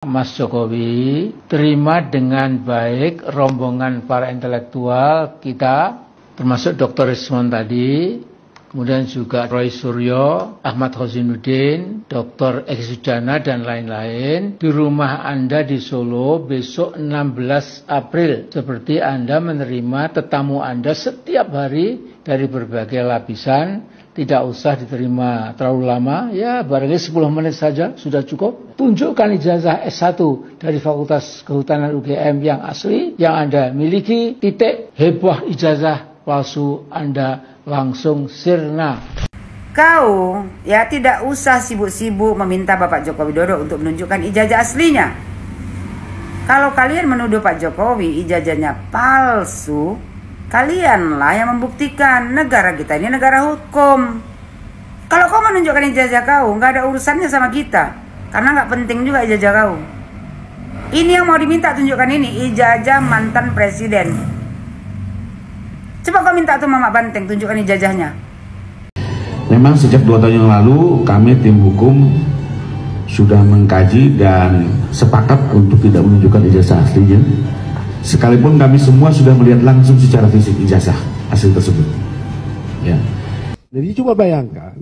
Mas Jokowi terima dengan baik rombongan para intelektual kita, termasuk Dr. Rismon tadi, kemudian juga Roy Suryo, Ahmad Khozinuddin, Dr. Egy Sujana, dan lain-lain di rumah Anda di Solo besok 16 April. Seperti Anda menerima tetamu Anda setiap hari dari berbagai lapisan. Tidak usah diterima terlalu lama, ya barangkali 10 menit saja sudah cukup. Tunjukkan ijazah S1 dari Fakultas Kehutanan UGM yang asli, yang Anda miliki, titik. Heboh ijazah palsu Anda langsung sirna. Kau ya tidak usah sibuk-sibuk meminta Bapak Joko Widodo untuk menunjukkan ijazah aslinya. Kalau kalian menuduh Pak Jokowi ijazahnya palsu, kalianlah yang membuktikan. Negara kita ini negara hukum. Kalau kau menunjukkan ijazah kau, nggak ada urusannya sama kita, karena nggak penting juga ijazah kau. Ini yang mau diminta, tunjukkan ini ijazah mantan presiden. Coba kau minta tuh Mama Banteng, tunjukkan ijazahnya. Memang sejak 2 tahun yang lalu kami tim hukum sudah mengkaji dan sepakat untuk tidak menunjukkan ijazah aslinya. Sekalipun kami semua sudah melihat langsung secara fisik ijazah hasil tersebut. Ya. Jadi coba bayangkan,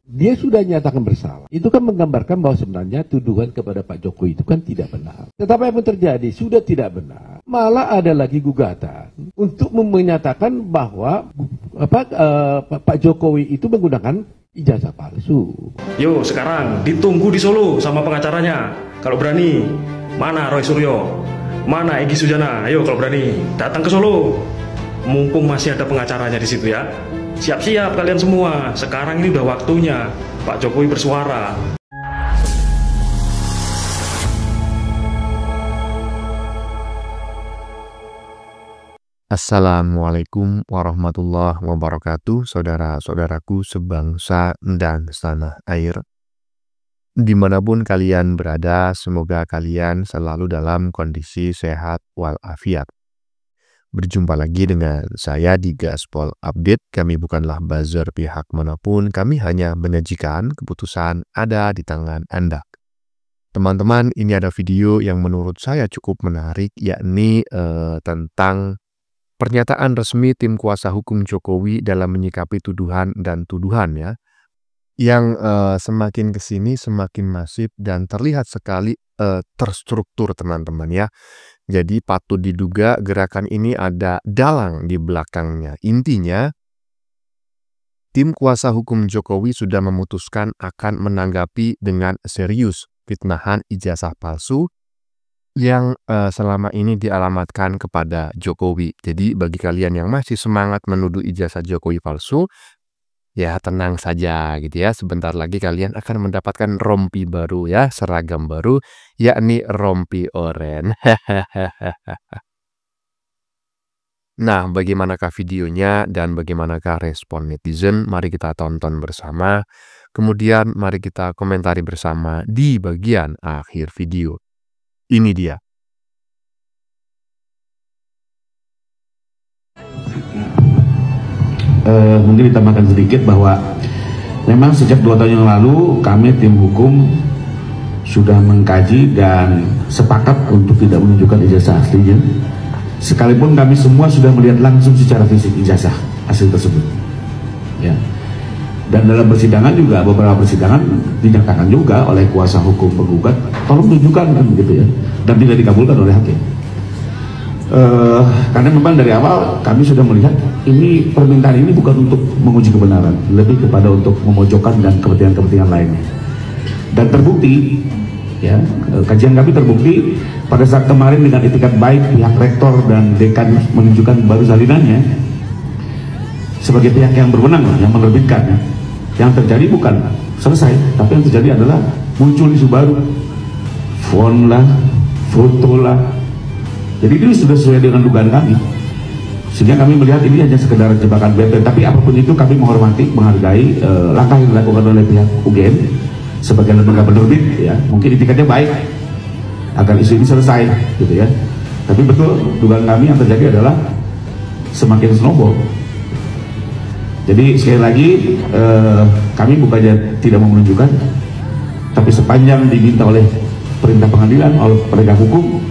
dia sudah nyatakan bersalah. Itu kan menggambarkan bahwa sebenarnya tuduhan kepada Pak Jokowi itu kan tidak benar. Tetapi apa yang terjadi sudah tidak benar. Malah ada lagi gugatan untuk menyatakan bahwa Pak Jokowi itu menggunakan ijazah palsu. Yo, sekarang ditunggu di Solo sama pengacaranya. Kalau berani, mana Roy Suryo? Mana Egy Sujana? Ayo kalau berani datang ke Solo. Mumpung masih ada pengacaranya di situ ya. Siap-siap kalian semua. Sekarang ini udah waktunya Pak Jokowi bersuara. Assalamualaikum warahmatullahi wabarakatuh, saudara-saudaraku sebangsa dan setanah air. Dimanapun kalian berada, semoga kalian selalu dalam kondisi sehat walafiat. Berjumpa lagi dengan saya di Gaspol Update. Kami bukanlah buzzer pihak manapun, kami hanya menyajikan keputusan ada di tangan Anda. Teman-teman, ini ada video yang menurut saya cukup menarik, yakni tentang pernyataan resmi tim kuasa hukum Jokowi dalam menyikapi tuduhan dan tuduhan ya. Yang semakin kesini semakin masif dan terlihat sekali terstruktur teman-teman ya. Jadi patut diduga gerakan ini ada dalang di belakangnya. Intinya tim kuasa hukum Jokowi sudah memutuskan akan menanggapi dengan serius fitnahan ijazah palsu yang selama ini dialamatkan kepada Jokowi. Jadi bagi kalian yang masih semangat menuduh ijazah Jokowi palsu, ya tenang saja gitu ya, sebentar lagi kalian akan mendapatkan rompi baru ya, seragam baru, yakni rompi oren. Nah, bagaimanakah videonya dan bagaimanakah respon netizen? Mari kita tonton bersama, kemudian mari kita komentari bersama di bagian akhir video. Ini dia. Mungkin ditambahkan sedikit bahwa memang sejak 2 tahun yang lalu kami tim hukum sudah mengkaji dan sepakat untuk tidak menunjukkan ijazah aslinya. Sekalipun kami semua sudah melihat langsung secara fisik ijazah hasil tersebut. Ya. Dan dalam persidangan juga, beberapa persidangan dinyatakan juga oleh kuasa hukum penggugat, tolong tunjukkan kan gitu ya, dan tidak dikabulkan oleh hakim. Karena memang dari awal kami sudah melihat ini permintaan ini bukan untuk menguji kebenaran, lebih kepada untuk memojokkan dan kepentingan-kepentingan lainnya. Dan terbukti, ya kajian kami terbukti pada saat kemarin dengan itikat baik pihak rektor dan dekan menunjukkan baru salinannya sebagai pihak yang berwenang yang menerbitkan. Yang terjadi bukan selesai, tapi yang terjadi adalah muncul isu baru, font lah, foto lah. Jadi itu sudah sesuai dengan dugaan kami, sehingga kami melihat ini hanya sekedar jebakan BP. Tapi apapun itu kami menghormati, menghargai langkah yang dilakukan oleh pihak UGM sebagai lembaga penerbit. Ya, mungkin itikadnya baik agar isu ini selesai, gitu ya. Tapi betul dugaan kami yang terjadi adalah semakin snowball. Jadi sekali lagi kami bukannya tidak mau menunjukkan, tapi sepanjang diminta oleh perintah pengadilan oleh penegak hukum,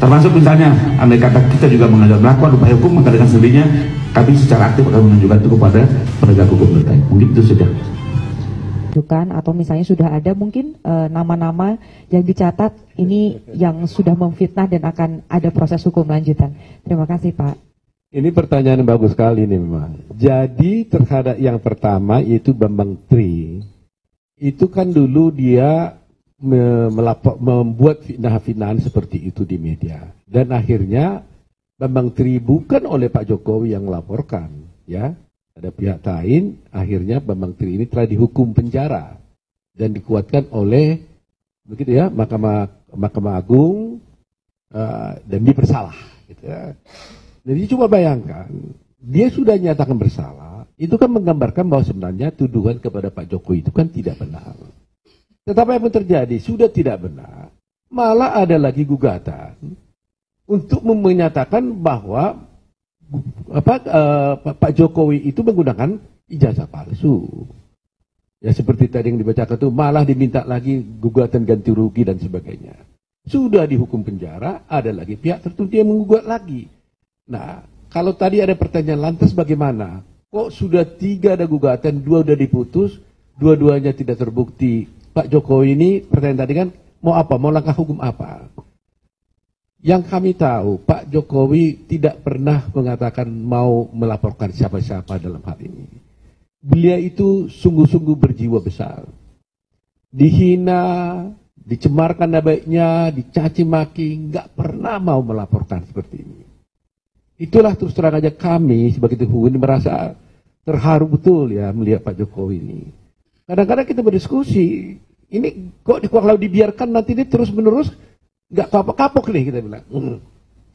termasuk misalnya andai kata kita juga melakukan upaya hukum, maka dengan sendirinya kami secara aktif akan menunjukkan itu kepada penegak hukum terkait. Mungkin itu saja. Atau misalnya sudah ada mungkin nama-nama yang dicatat ini yang sudah memfitnah dan akan ada proses hukum lanjutan. Terima kasih Pak. Ini pertanyaan yang bagus sekali nih memang. Jadi terhadap yang pertama yaitu Bambang Tri, itu kan dulu dia membuat fitnah-fitnahan seperti itu di media. Dan akhirnya Bambang Tri bukan oleh Pak Jokowi yang melaporkan, ya. Ada pihak lain, akhirnya Bambang Tri ini telah dihukum penjara dan dikuatkan oleh begitu ya Mahkamah Agung dan dia bersalah. Gitu ya. Jadi coba bayangkan, dia sudah nyatakan bersalah, itu kan menggambarkan bahwa sebenarnya tuduhan kepada Pak Jokowi itu kan tidak benar. Tetapi apa yang terjadi? Sudah tidak benar, malah ada lagi gugatan untuk menyatakan bahwa Pak Jokowi itu menggunakan ijazah palsu. Ya seperti tadi yang dibacakan itu malah diminta lagi gugatan ganti rugi dan sebagainya. Sudah dihukum penjara, ada lagi pihak tertentu yang menggugat lagi. Nah, kalau tadi ada pertanyaan lantas bagaimana? Kok sudah 3 ada gugatan, 2 sudah diputus, 2-duanya tidak terbukti. Pak Jokowi ini pertanyaan tadi kan mau apa? Mau langkah hukum apa? Yang kami tahu, Pak Jokowi tidak pernah mengatakan mau melaporkan siapa-siapa dalam hal ini. Beliau itu sungguh-sungguh berjiwa besar. Dihina, dicemarkan nama baiknya, dicaci maki, nggak pernah mau melaporkan seperti ini. Itulah terus terang aja kami sebagai tim hukum ini merasa terharu betul ya melihat Pak Jokowi ini. Kadang-kadang kita berdiskusi, ini kok kalau dibiarkan nanti ini terus-menerus nggak kapok-kapok nih kita bilang.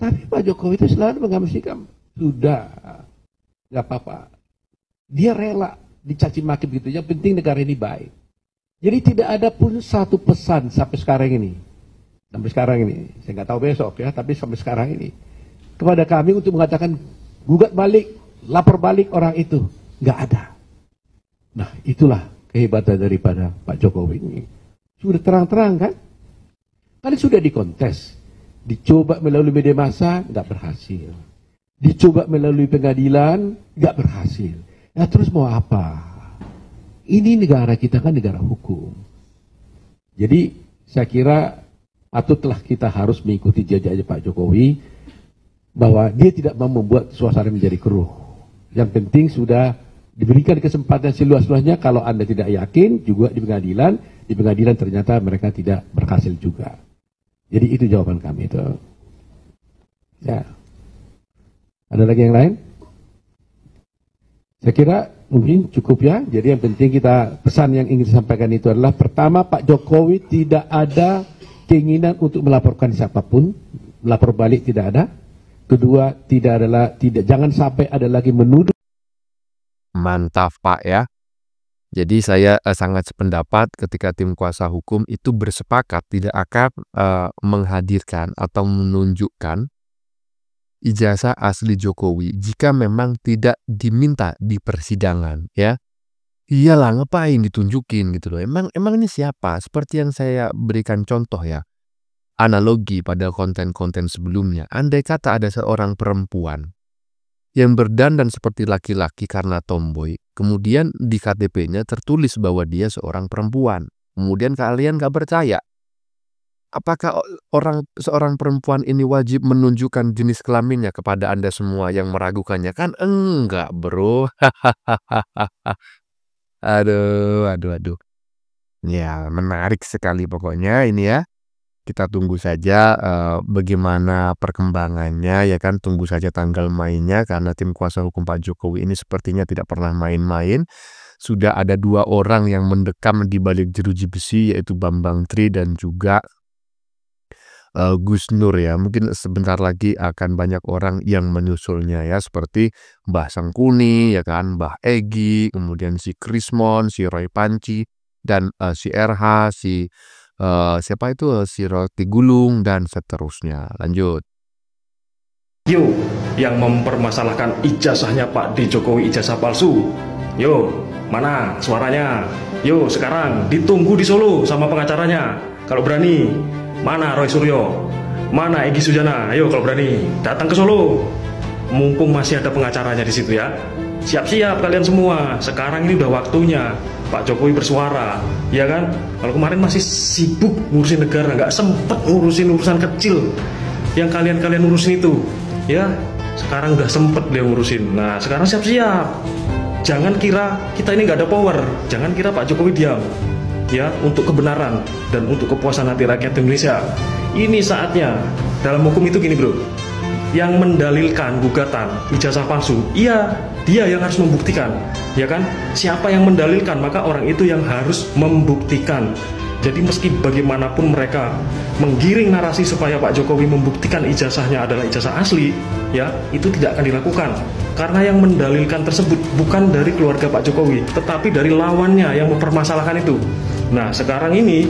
Tapi Pak Jokowi itu selalu mengambil sikap, sudah, nggak apa-apa. Dia rela dicaci maki begitu, yang penting negara ini baik. Jadi tidak ada pun satu pesan sampai sekarang ini. Saya nggak tahu besok ya, tapi sampai sekarang ini. Kepada kami untuk mengatakan, gugat balik, lapor balik orang itu. Nggak ada. Nah itulah kehebatan daripada Pak Jokowi ini. Sudah terang-terang kan? Kali sudah dikontes, dicoba melalui media massa, nggak berhasil. Dicoba melalui pengadilan, nggak berhasil. Nah terus mau apa? Ini negara kita kan negara hukum. Jadi saya kira patutlah kita harus mengikuti jejak Pak Jokowi bahwa dia tidak mau membuat suasana menjadi keruh. Yang penting sudah diberikan kesempatan seluas-luasnya. Kalau Anda tidak yakin juga di pengadilan ternyata mereka tidak berhasil juga. Jadi itu jawaban kami itu. Ya. Ada lagi yang lain? Saya kira mungkin cukup ya. Jadi yang penting kita pesan yang ingin disampaikan itu adalah pertama, Pak Jokowi tidak ada keinginan untuk melaporkan siapapun, melapor balik tidak ada. Kedua, jangan sampai ada lagi menuduh. Mantap Pak ya. Jadi saya sangat sependapat ketika tim kuasa hukum itu bersepakat tidak akan menghadirkan atau menunjukkan ijazah asli Jokowi jika memang tidak diminta di persidangan ya. Iyalah ngapain ditunjukin gitu loh. Emang ini siapa? Seperti yang saya berikan contoh ya. Analogi pada konten-konten sebelumnya. Andai kata ada seorang perempuan yang berdandan seperti laki-laki karena tomboy, kemudian di KTP-nya tertulis bahwa dia seorang perempuan. Kemudian kalian gak percaya. Apakah seorang perempuan ini wajib menunjukkan jenis kelaminnya kepada Anda semua yang meragukannya? Kan enggak bro. Aduh. Ya menarik sekali pokoknya ini ya. Kita tunggu saja bagaimana perkembangannya ya kan, tunggu saja tanggal mainnya karena tim kuasa hukum Pak Jokowi ini sepertinya tidak pernah main-main. Sudah ada 2 orang yang mendekam di balik jeruji besi yaitu Bambang Tri dan juga Gus Nur ya. Mungkin sebentar lagi akan banyak orang yang menyusulnya ya, seperti Mbah Sangkuni ya kan, Mbah Egy, kemudian si Krismon, si Roy Panci dan si RH, siapa itu si Roti Gulung dan seterusnya. Lanjut. Yo, yang mempermasalahkan ijazahnya Pak D. Jokowi ijazah palsu. Yo, mana suaranya? Yo, sekarang ditunggu di Solo sama pengacaranya. Kalau berani, mana Roy Suryo? Mana Egy Sujana? Ayo kalau berani, datang ke Solo. Mumpung masih ada pengacaranya di situ ya. Siap-siap kalian semua. Sekarang ini udah waktunya Pak Jokowi bersuara, ya kan? Kalau kemarin masih sibuk ngurusin negara, nggak sempet ngurusin urusan kecil yang kalian urusin itu, ya. Sekarang udah sempet dia ngurusin. Nah, sekarang siap-siap. Jangan kira kita ini nggak ada power. Jangan kira Pak Jokowi diam, ya, untuk kebenaran dan untuk kepuasan hati rakyat Indonesia. Ini saatnya. Dalam hukum itu gini, bro. Yang mendalilkan gugatan ijazah palsu, iya, dia yang harus membuktikan, ya kan? Siapa yang mendalilkan, maka orang itu yang harus membuktikan. Jadi meski bagaimanapun mereka menggiring narasi supaya Pak Jokowi membuktikan ijazahnya adalah ijazah asli, ya, itu tidak akan dilakukan. Karena yang mendalilkan tersebut bukan dari keluarga Pak Jokowi, tetapi dari lawannya yang mempermasalahkan itu. Nah, sekarang ini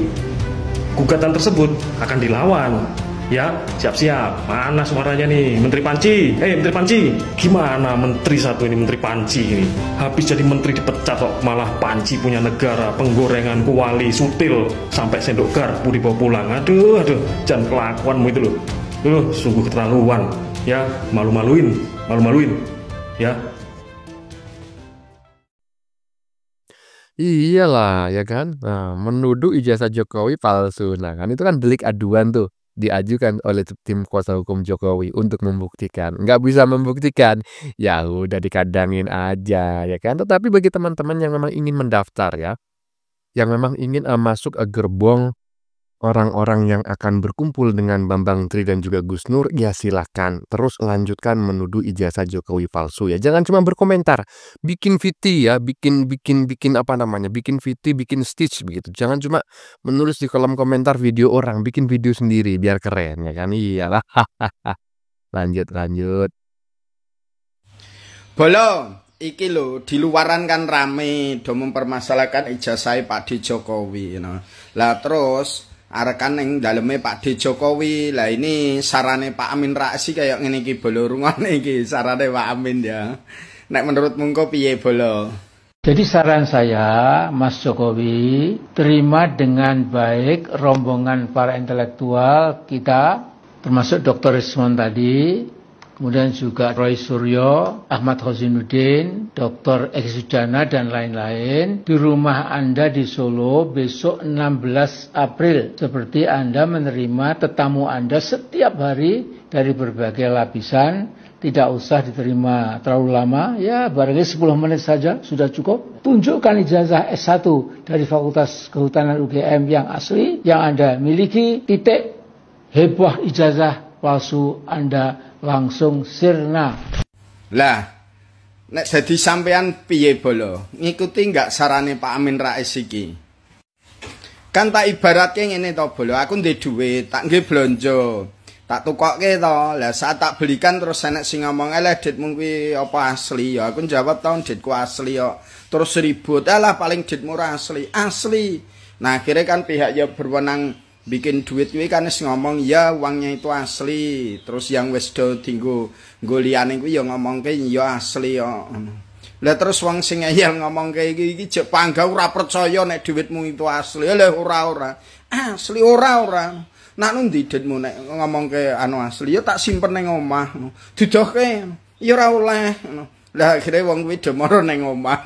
gugatan tersebut akan dilawan. Ya, siap-siap. Mana suaranya nih, Menteri Panci? Menteri Panci, gimana menteri satu ini, Menteri Panci ini? Habis jadi menteri dipecat kok, malah Panci punya negara, penggorengan kuali, sutil, sampai sendok garpu dibawa pulang. Aduh, jangan kelakuanmu itu loh. Sungguh keterlaluan. Ya, malu-maluin, ya. Iyalah, ya kan? Nah, menuduh ijazah Jokowi palsu. Nah, kan itu kan delik aduan tuh. Diajukan oleh tim kuasa hukum Jokowi untuk membuktikan. Nggak bisa membuktikan, ya udah dikadangin aja, ya kan? Tetapi bagi teman-teman yang memang ingin mendaftar ya, yang memang ingin masuk gerbong orang-orang yang akan berkumpul dengan Bambang Tri dan juga Gus Nur, ya silakan terus lanjutkan menuduh ijazah Jokowi palsu ya. Jangan cuma berkomentar, bikin VT ya, bikin apa namanya, bikin VT, bikin stitch begitu. Jangan cuma menulis di kolom komentar video orang, bikin video sendiri biar keren ya kan. Iyalah. Lanjut. Bolo, iki lho di luaran kan rame do mempermasalahkan ijazah Pak D Jokowi, Lah terus arekan ning daleme Pak D Jokowi. Lah ini sarane Pak Amin Rais kayak ngene iki Bolo, rungokne iki sarane Pak Amin ya. Nek menurutmu kok piye Bolo? Jadi saran saya, Mas Jokowi, terima dengan baik rombongan para intelektual kita, termasuk Dr. Rismon tadi, kemudian juga Roy Suryo, Ahmad Khozinuddin, Dr. Egy Sujana, dan lain-lain di rumah Anda di Solo besok 16 April. Seperti Anda menerima tetamu Anda setiap hari dari berbagai lapisan. Tidak usah diterima terlalu lama, ya barangkali 10 menit saja sudah cukup. Tunjukkan ijazah S1 dari Fakultas Kehutanan UGM yang asli, yang Anda miliki, titik. Heboh ijazah palsu Anda langsung sirna. Lah, nek dadi sampean piye Bolo? Ngikuti enggak sarane Pak Amin Rais iki? Kan tak ibaratke ngene to Bolo, aku ndek dhuwit, tak nggih blonjo. Tak tukokke to. Lah saat tak belikan terus enek sing ngomong, "Eleh ditmu kuwi apa asli?" Ya aku jawab, "Tahun ditku asli kok." Terus ribut, "Alah paling ditmu ora asli." Asli. Nah, akhirnya kan pihak yang berwenang bikin duit kuwi kan wis ngomong, "Ya uangnya itu asli." Terus yang wis do dinggo nggo liyane kuwi ya ngomongke, "Ya asli kok." Lah terus wong sing ngeyel ngomongke iki jek pangga ora percaya nek duitmu itu asli. Lah ora. Asli ora. Nak nundi ditmu nek ngomongke anu asli ya tak simpen ning omah. Didohke ya ora oleh. Lah akhire wong kuwi demoro ning omah.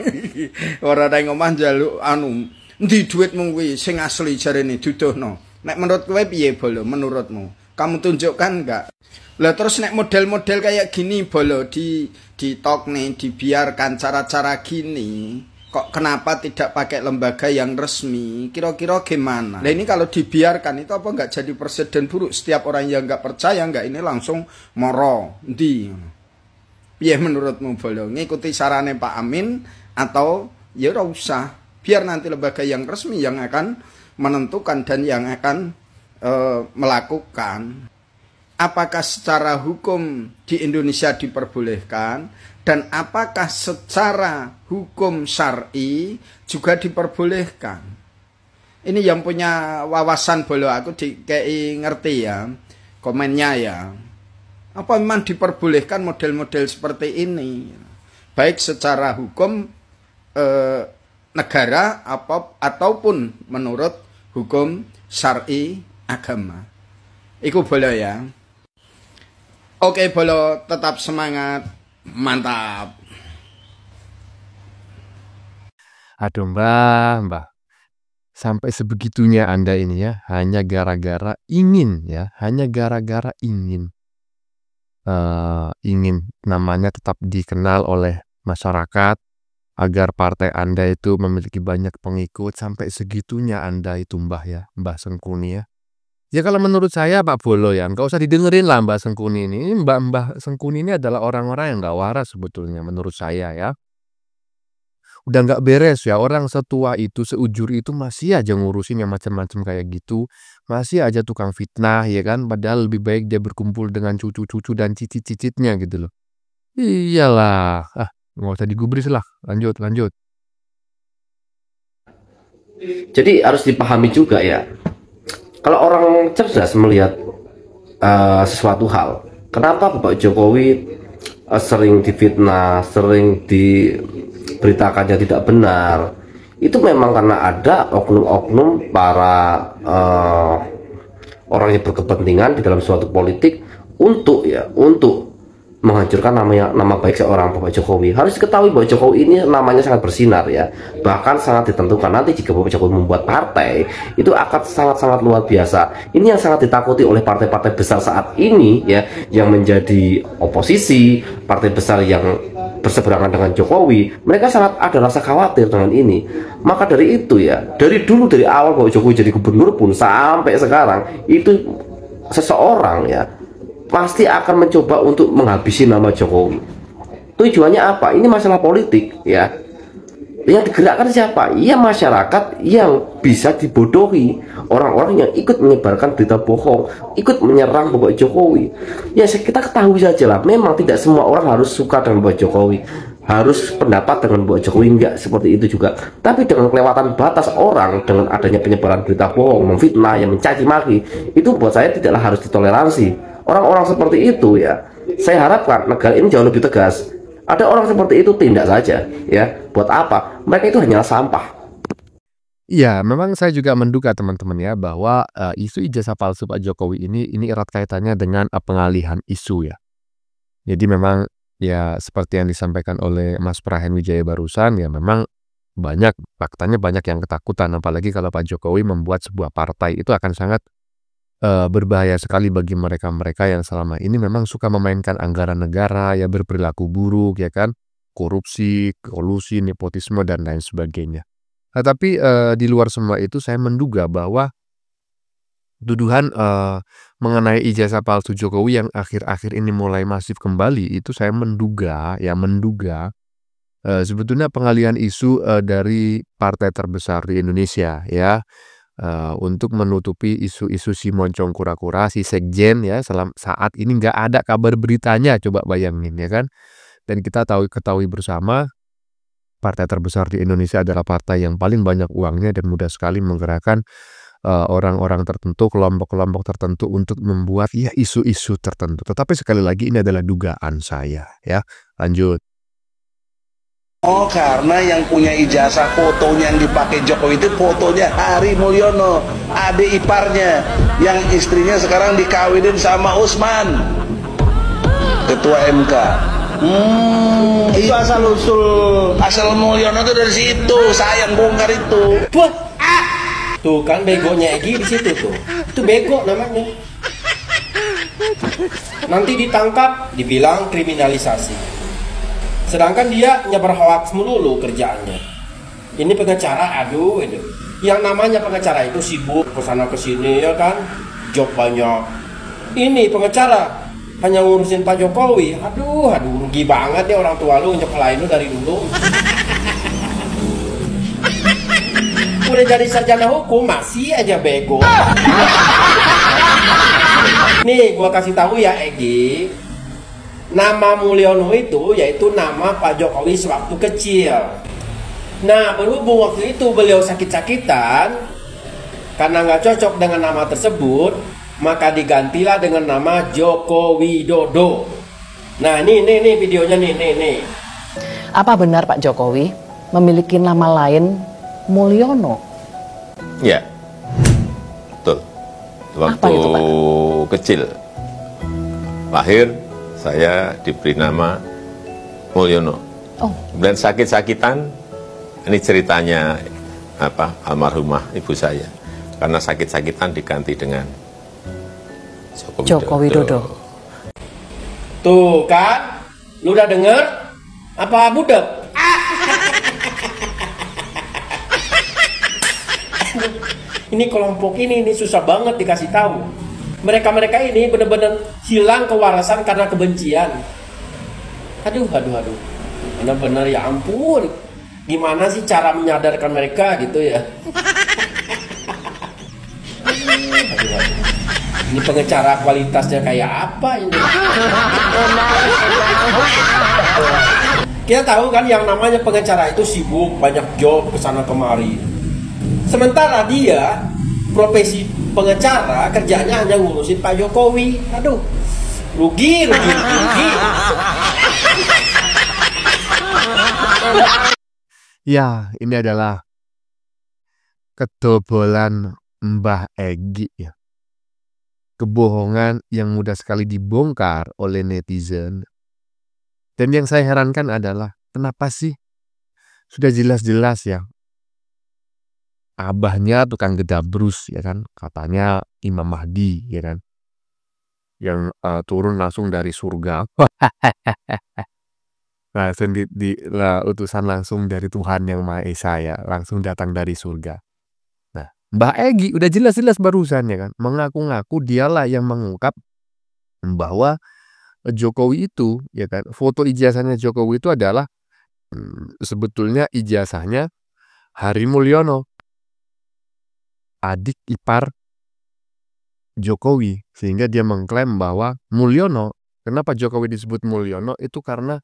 Ora ning omah njaluk anu, "Endi duitmu kuwi sing asli jarene duduhno." Nek menurut kowe piye Bolo? Menurutmu? Kamu tunjukkan enggak? Lah terus nek model-model kayak gini Bolo di talk nih, dibiarkan cara-cara gini. Kok kenapa tidak pakai lembaga yang resmi? Kira-kira gimana? Nah ini kalau dibiarkan itu apa enggak jadi presiden buruk? Setiap orang yang enggak percaya enggak ini langsung moro. Ndi? Piye menurutmu Bolo? Ngikuti sarane Pak Amin atau ya ora usah? Biar nanti lembaga yang resmi yang akan menentukan dan yang akan melakukan. Apakah secara hukum di Indonesia diperbolehkan dan apakah secara hukum syar'i juga diperbolehkan? Ini yang punya wawasan Bolo, aku dikei ngerti ya komennya ya. Apa memang diperbolehkan model-model seperti ini? Baik secara hukum negara ataupun menurut hukum syar'i agama. Iku Bolo ya. Oke Bolo, tetap semangat. Mantap. Aduh Mbah. Sampai sebegitunya Anda ini ya, hanya gara-gara ingin ingin namanya tetap dikenal oleh masyarakat, agar partai Anda itu memiliki banyak pengikut. Sampai segitunya Anda itu Mbah Sengkuni ya. Ya kalau menurut saya Pak Bolo ya, nggak usah didengerin lah Mbah Sengkuni ini. Mbah Sengkuni ini adalah orang-orang yang nggak waras sebetulnya menurut saya ya. Udah nggak beres ya, orang setua itu, seujur itu masih aja ngurusin yang macam-macam kayak gitu. Masih aja tukang fitnah ya kan, padahal lebih baik dia berkumpul dengan cucu-cucu dan cicit-cicitnya gitu loh. Iyalah, nggak usah digubris lah. Lanjut. Jadi harus dipahami juga ya, kalau orang cerdas melihat sesuatu hal, kenapa Bapak Jokowi sering difitnah, sering diberitakannya tidak benar, itu memang karena ada oknum-oknum para orang yang berkepentingan di dalam suatu politik untuk menghancurkan nama baik seorang Bapak Jokowi. Harus diketahui bahwa Jokowi ini namanya sangat bersinar ya, bahkan sangat ditentukan. Nanti jika Bapak Jokowi membuat partai, itu akan sangat-sangat luar biasa. Ini yang sangat ditakuti oleh partai-partai besar saat ini ya, yang menjadi oposisi, partai besar yang berseberangan dengan Jokowi. Mereka sangat ada rasa khawatir dengan ini. Maka dari itu ya, dari awal Bapak Jokowi jadi gubernur pun sampai sekarang, itu seseorang ya pasti akan mencoba untuk menghabisi nama Jokowi. Tujuannya apa? Ini masalah politik ya. Yang digerakkan siapa? Ya masyarakat yang bisa dibodohi, orang-orang yang ikut menyebarkan berita bohong, ikut menyerang Bapak Jokowi. Ya kita ketahui saja lah, memang tidak semua orang harus suka dengan Bapak Jokowi, harus pendapat dengan Bapak Jokowi, enggak seperti itu juga. Tapi dengan kelewatan batas orang, dengan adanya penyebaran berita bohong, memfitnah, yang mencaci maki, itu buat saya tidaklah harus ditoleransi. Orang-orang seperti itu ya, saya harapkan negara ini jauh lebih tegas. Ada orang seperti itu tindak saja ya. Buat apa? Mereka itu hanyalah sampah. Iya, memang saya juga menduga teman-teman ya, bahwa isu ijazah palsu Pak Jokowi ini erat kaitannya dengan pengalihan isu ya. Jadi memang ya seperti yang disampaikan oleh Mas Prahen Wijaya barusan ya, memang faktanya banyak yang ketakutan, apalagi kalau Pak Jokowi membuat sebuah partai, itu akan sangat berbahaya sekali bagi mereka-mereka yang selama ini memang suka memainkan anggaran negara ya, berperilaku buruk ya kan, korupsi, kolusi, nepotisme dan lain sebagainya. Nah, tapi di luar semua itu saya menduga bahwa tuduhan mengenai ijazah palsu Jokowi yang akhir-akhir ini mulai masif kembali, itu saya menduga sebetulnya pengalihan isu dari partai terbesar di Indonesia ya, untuk menutupi isu-isu si moncong kura-kura, si sekjen ya, saat ini nggak ada kabar beritanya, coba bayangin ya kan. Dan kita ketahui bersama, partai terbesar di Indonesia adalah partai yang paling banyak uangnya dan mudah sekali menggerakkan orang-orang tertentu, kelompok-kelompok tertentu untuk membuat ya isu-isu tertentu. Tetapi sekali lagi ini adalah dugaan saya ya. Lanjut. Oh, karena yang punya ijazah fotonya yang dipakai Jokowi itu fotonya Hari Mulyono, adik iparnya, yang istrinya sekarang dikawinin sama Usman, ketua MK. Itu asal Mulyono itu dari situ, saya yang bongkar itu. Tuh kan begonya Egi di situ tuh, itu bego namanya. Nanti ditangkap, dibilang kriminalisasi. Sedangkan dia nyebar hoax melulu kerjaannya. Ini pengacara, aduh itu. Yang namanya pengacara itu sibuk kesana kesini ya kan, job banyak. Ini pengacara hanya ngurusin Pak Jokowi. Aduh rugi banget ya orang tua lu nyekolahin lu dari dulu. Udah jadi sarjana hukum masih aja bego. Nih gua kasih tahu ya Egi. Nama Mulyono itu yaitu nama Pak Jokowi sewaktu kecil. Nah, berhubung waktu itu beliau sakit-sakitan, karena nggak cocok dengan nama tersebut, maka digantilah dengan nama Joko Widodo. Nah, nih videonya nih. Apa benar Pak Jokowi memiliki nama lain Mulyono? Ya, waktu kecil. Lahir saya diberi nama Mulyono. Kemudian sakit-sakitan, ini ceritanya almarhumah ibu saya. Karena sakit-sakitan diganti dengan Joko Widodo. Tuh kan, lu udah denger? Apa budek? Ini kelompok ini susah banget dikasih tahu. Mereka ini benar-benar hilang kewarasan karena kebencian. Aduh. Benar-benar ya ampun. Gimana sih cara menyadarkan mereka gitu ya? Aduh. Ini pengacara kualitasnya kayak apa ini? Kita tahu kan yang namanya pengacara itu sibuk, banyak job kesana kemari. Sementara dia profesi pengacara kerjanya hanya ngurusin Pak Jokowi. Aduh, rugi. Ya, ini adalah kebobolan Mbah Egy ya. Kebohongan yang mudah sekali dibongkar oleh netizen. Dan yang saya herankan adalah kenapa sih sudah jelas-jelas ya abahnya tukang gedabrus ya kan, katanya Imam Mahdi ya kan, yang turun langsung dari surga. Nah, utusan langsung dari Tuhan Yang Maha Esa ya, langsung datang dari surga. Nah, Mbah Egy udah jelas-jelas barusan ya kan, mengaku-ngaku dialah yang mengungkap bahwa Jokowi itu ya kan, foto ijazahnya Jokowi itu adalah sebetulnya ijazahnya Hari Mulyono, adik ipar Jokowi, sehingga dia mengklaim bahwa Mulyono, kenapa Jokowi disebut Mulyono itu karena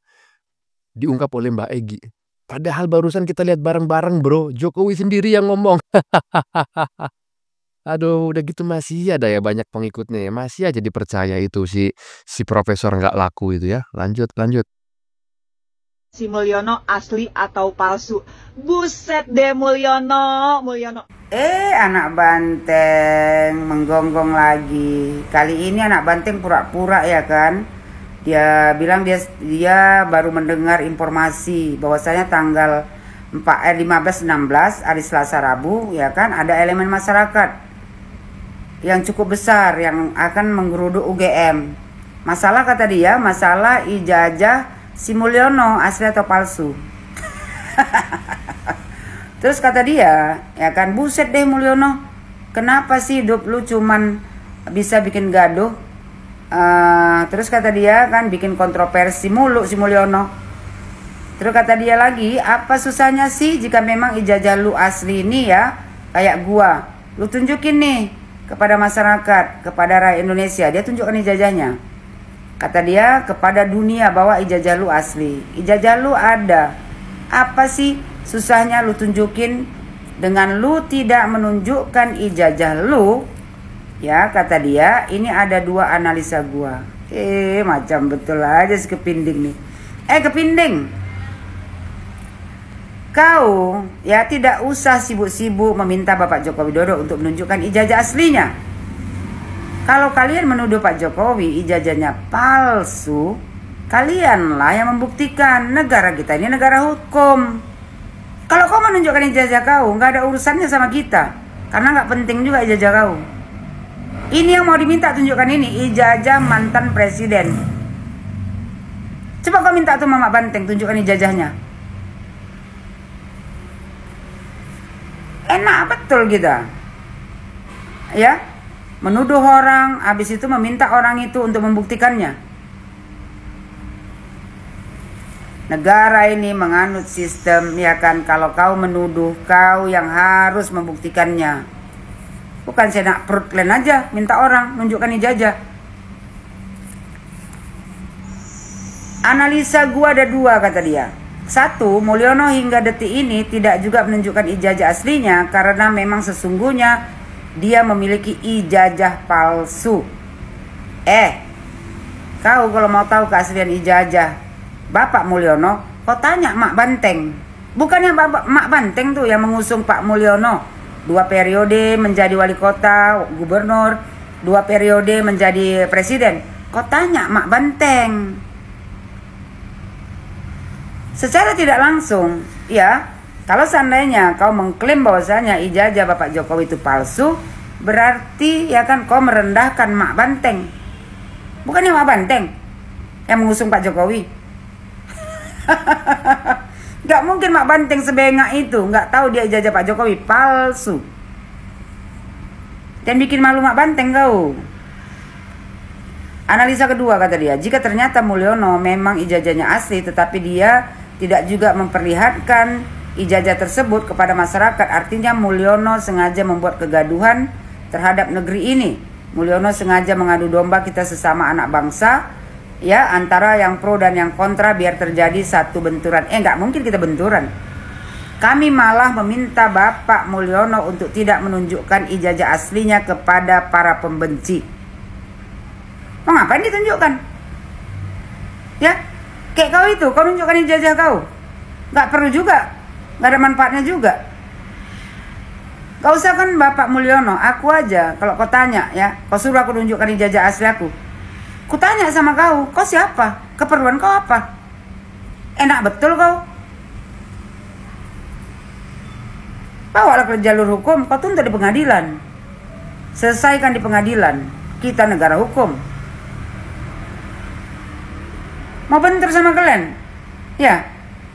diungkap oleh Mbah Egy. Padahal barusan kita lihat bareng-bareng bro, Jokowi sendiri yang ngomong. Aduh, udah gitu masih ada ya banyak pengikutnya ya, masih aja dipercaya itu si profesor nggak laku itu ya. Lanjut. Si Mulyono asli atau palsu? Buset deh Mulyono. Anak banteng menggonggong lagi. Kali ini anak banteng pura-pura ya kan. Dia bilang dia baru mendengar informasi bahwasanya tanggal 15-16 hari Selasa Rabu ya kan, ada elemen masyarakat yang cukup besar yang akan menggeruduk UGM. Masalah kata dia, masalah ijazah si Mulyono asli atau palsu. Terus kata dia, ya kan, buset deh Mulyono, kenapa sih hidup lu cuman bisa bikin gaduh? Terus kata dia kan bikin kontroversi mulu si Mulyono. Terus kata dia lagi, apa susahnya sih jika memang ijazah lu asli ini ya, kayak gua, lu tunjukin nih kepada masyarakat, kepada rakyat Indonesia. Dia tunjukkan ijazahnya. Kata dia kepada dunia bahwa ijazah lu asli. Ijazah lu ada. Apa sih susahnya lu tunjukin dengan lu tidak menunjukkan ijazah lu? Ya kata dia, ini ada dua analisa gua. Macam betul aja si Kepinding nih. Kepinding, kau ya tidak usah sibuk-sibuk meminta Bapak Joko Widodo untuk menunjukkan ijazah aslinya. Kalau kalian menuduh Pak Jokowi ijazahnya palsu, kalianlah yang membuktikan. Negara kita ini negara hukum. Kalau kau menunjukkan ijazah kau, nggak ada urusannya sama kita, karena nggak penting juga ijazah kau. Ini yang mau diminta tunjukkan ini, ijazah mantan presiden. Coba kau minta tuh Mama Banteng tunjukkan ijazahnya. Enak betul kita. Ya, menuduh orang, habis itu meminta orang itu untuk membuktikannya. Negara ini menganut sistem ya kan, kalau kau menuduh, kau yang harus membuktikannya. Bukan saya nak perut kalian aja minta orang nunjukkan ijazah. Analisa gua ada dua kata dia. Satu, Mulyono hingga detik ini tidak juga menunjukkan ijazah aslinya karena memang sesungguhnya dia memiliki ijazah palsu. Kau kalau mau tahu keaslian ijazah Bapak Mulyono, kau tanya Mak Banteng. Bukannya Mak Banteng tuh yang mengusung Pak Mulyono 2 periode menjadi wali kota, gubernur, 2 periode menjadi presiden. Kau tanya Mak Banteng. Secara tidak langsung, ya, kalau seandainya kau mengklaim bahwasanya ijazah Bapak Jokowi itu palsu, berarti ya kan kau merendahkan Mak Banteng. Bukannya Mak Banteng yang mengusung Pak Jokowi. Gak mungkin Mak Banteng sebengak itu nggak tahu dia ijazah Pak Jokowi palsu. Dan bikin malu Mak Banteng kau. Analisa kedua kata dia, jika ternyata Mulyono memang ijazahnya asli tetapi dia tidak juga memperlihatkan ijazah tersebut kepada masyarakat, artinya Mulyono sengaja membuat kegaduhan terhadap negeri ini. Mulyono sengaja mengadu domba kita sesama anak bangsa, ya, antara yang pro dan yang kontra biar terjadi satu benturan. Nggak mungkin kita benturan. Kami malah meminta Bapak Mulyono untuk tidak menunjukkan ijazah aslinya kepada para pembenci. Mau ngapain ditunjukkan? Ya, kayak kau itu, kau tunjukkan ijazah kau. Nggak perlu juga, nggak ada manfaatnya juga. Gak usah kan Bapak Mulyono, aku aja kalau kau tanya ya, kau suruh aku tunjukkan ijazah asli aku. Ku tanya sama kau siapa? Keperluan kau apa? Enak betul kau. Bawalah ke jalur hukum, kau tuntut di pengadilan. Selesaikan di pengadilan. Kita negara hukum. Mau bentur sama kalian? Ya,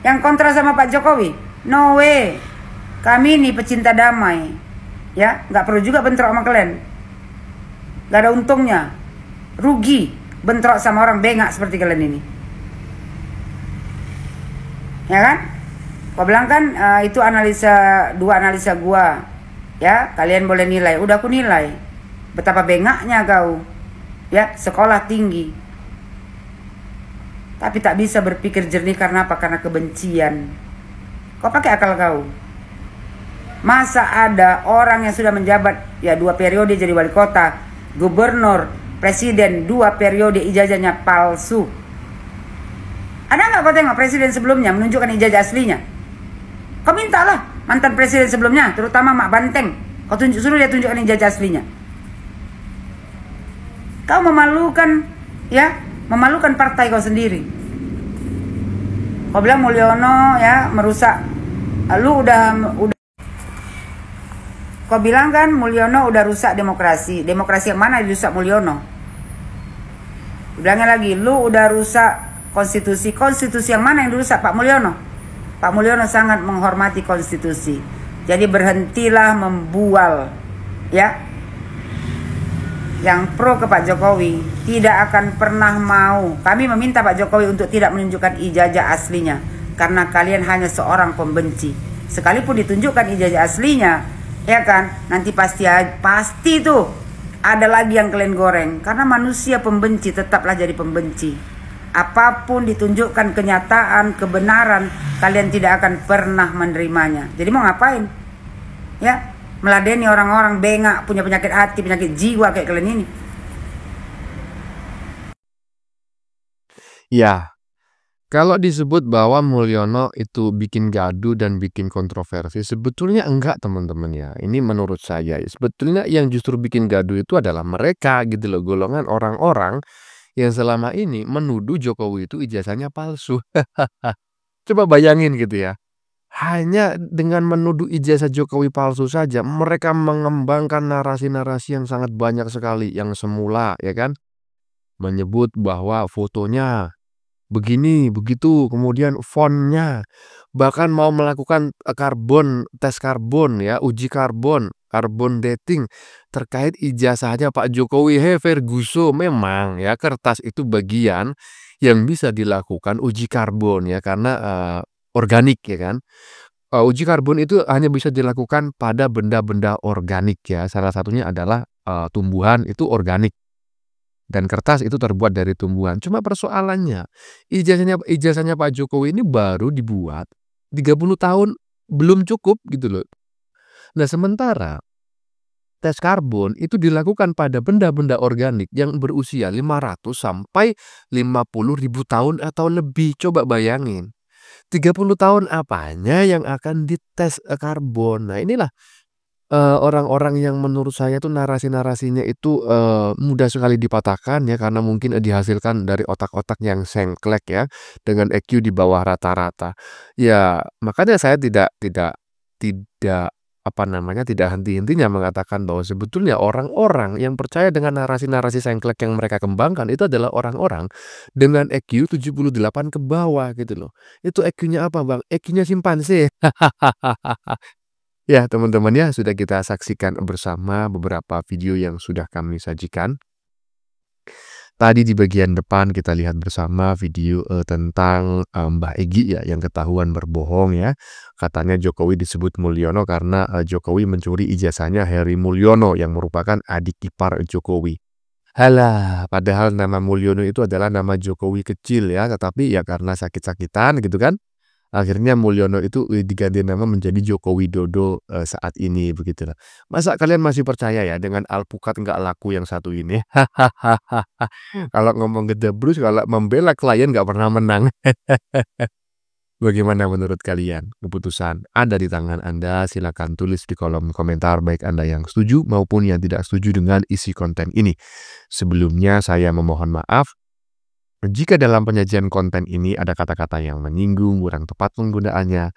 yang kontra sama Pak Jokowi? No way. Kami ini pecinta damai. Ya, nggak perlu juga bentrok sama kalian. Nggak ada untungnya. Rugi bentrok sama orang bengak seperti kalian ini. Ya kan? Kau bilang kan itu dua analisa gua. Ya, kalian boleh nilai. Udah aku nilai. Betapa bengaknya kau. Ya, sekolah tinggi. Tapi tak bisa berpikir jernih karena apa? Karena kebencian. Kau pakai akal kau. Masa ada orang yang sudah menjabat ya 2 periode jadi wali kota, gubernur, presiden 2 periode ijazahnya palsu. Ada nggak kau tengok presiden sebelumnya menunjukkan ijazah aslinya? Kau mintalah mantan presiden sebelumnya, terutama Mak Banteng, kau suruh dia tunjukkan ijazah aslinya. Kau memalukan, ya, memalukan partai kau sendiri. Kau bilang Mulyono ya merusak, lu udah kau bilang kan Mulyono udah rusak demokrasi. Demokrasi yang mana dirusak Mulyono? Bilangnya lagi, lu udah rusak konstitusi. Konstitusi yang mana yang dirusak Pak Mulyono? Pak Mulyono sangat menghormati konstitusi. Jadi berhentilah membual, ya. Yang pro ke Pak Jokowi tidak akan pernah mau. Kami meminta Pak Jokowi untuk tidak menunjukkan ijazah aslinya karena kalian hanya seorang pembenci. Sekalipun ditunjukkan ijazah aslinya, ya kan, nanti pasti tuh ada lagi yang kalian goreng. Karena manusia pembenci tetaplah jadi pembenci. Apapun ditunjukkan kenyataan, kebenaran, kalian tidak akan pernah menerimanya. Jadi mau ngapain? Ya, meladeni orang-orang bengak, punya penyakit hati, penyakit jiwa kayak kalian ini. Ya, kalau disebut bahwa Mulyono itu bikin gaduh dan bikin kontroversi, sebetulnya enggak teman-teman ya. Ini menurut saya, sebetulnya yang justru bikin gaduh itu adalah mereka gitu loh, golongan orang-orang yang selama ini menuduh Jokowi itu ijazahnya palsu. Coba bayangin gitu ya. Hanya dengan menuduh ijazah Jokowi palsu saja, mereka mengembangkan narasi-narasi yang sangat banyak sekali. Yang semula ya kan, menyebut bahwa fotonya begini, begitu, kemudian fontnya, bahkan mau melakukan tes karbon ya, uji karbon dating terkait ijazahnya Pak Jokowi. Ferguson, memang ya kertas itu bagian yang bisa dilakukan uji karbon ya, karena organik ya kan. Uji karbon itu hanya bisa dilakukan pada benda-benda organik ya, salah satunya adalah tumbuhan itu organik. Dan kertas itu terbuat dari tumbuhan. Cuma persoalannya, ijazahnya Pak Jokowi ini baru dibuat 30 tahun, belum cukup gitu loh. Nah sementara tes karbon itu dilakukan pada benda-benda organik yang berusia 500 sampai 50.000 tahun atau lebih. Coba bayangin, 30 tahun apanya yang akan dites karbon. Nah inilah orang-orang yang menurut saya tuh narasi-narasinya itu mudah sekali dipatahkan ya, karena mungkin dihasilkan dari otak-otak yang sengklek ya, dengan EQ di bawah rata-rata. Ya, makanya saya tidak tidak henti-hentinya mengatakan bahwa sebetulnya orang-orang yang percaya dengan narasi-narasi sengklek yang mereka kembangkan itu adalah orang-orang dengan EQ 78 ke bawah gitu loh. Itu EQ-nya apa, Bang? EQ-nya simpanse. Ya, teman-teman ya, sudah kita saksikan bersama beberapa video yang sudah kami sajikan. Tadi di bagian depan kita lihat bersama video tentang Mbah Egy ya, yang ketahuan berbohong ya. Katanya Jokowi disebut Mulyono karena Jokowi mencuri ijazahnya Heri Mulyono yang merupakan adik ipar Jokowi. Halah, padahal nama Mulyono itu adalah nama Jokowi kecil ya, tetapi ya karena sakit-sakitan gitu kan. Akhirnya Mulyono itu diganti nama menjadi Joko Widodo saat ini begitulah. Masa kalian masih percaya ya dengan alpukat nggak laku yang satu ini? Kalau ngomong gedebrus, kalau membela klien nggak pernah menang. Bagaimana menurut kalian? Keputusan ada di tangan Anda. Silakan tulis di kolom komentar baik Anda yang setuju maupun yang tidak setuju dengan isi konten ini. Sebelumnya saya memohon maaf jika dalam penyajian konten ini ada kata-kata yang menyinggung, kurang tepat penggunaannya,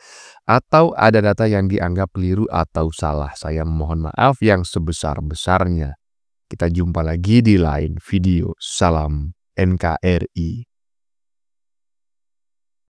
atau ada data yang dianggap keliru atau salah, saya memohon maaf yang sebesar-besarnya. Kita jumpa lagi di lain video. Salam NKRI.